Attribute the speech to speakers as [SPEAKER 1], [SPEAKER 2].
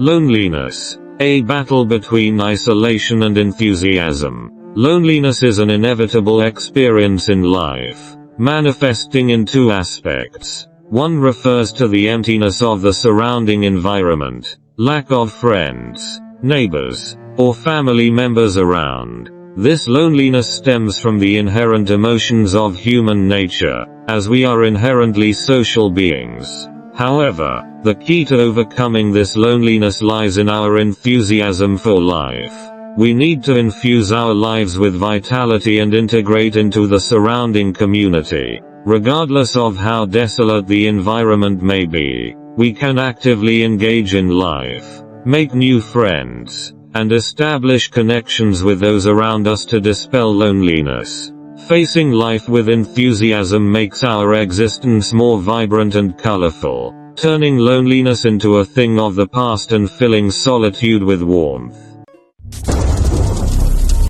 [SPEAKER 1] Loneliness. A battle between isolation and enthusiasm. Loneliness is an inevitable experience in life, manifesting in two aspects. One refers to the emptiness of the surrounding environment, lack of friends, neighbors, or family members around. This loneliness stems from the inherent emotions of human nature, as we are inherently social beings. However, the key to overcoming this loneliness lies in our enthusiasm for life. We need to infuse our lives with vitality and integrate into the surrounding community. Regardless of how desolate the environment may be, we can actively engage in life, make new friends, and establish connections with those around us to dispel loneliness. Facing life with enthusiasm makes our existence more vibrant and colorful, turning loneliness into a thing of the past and filling solitude with warmth.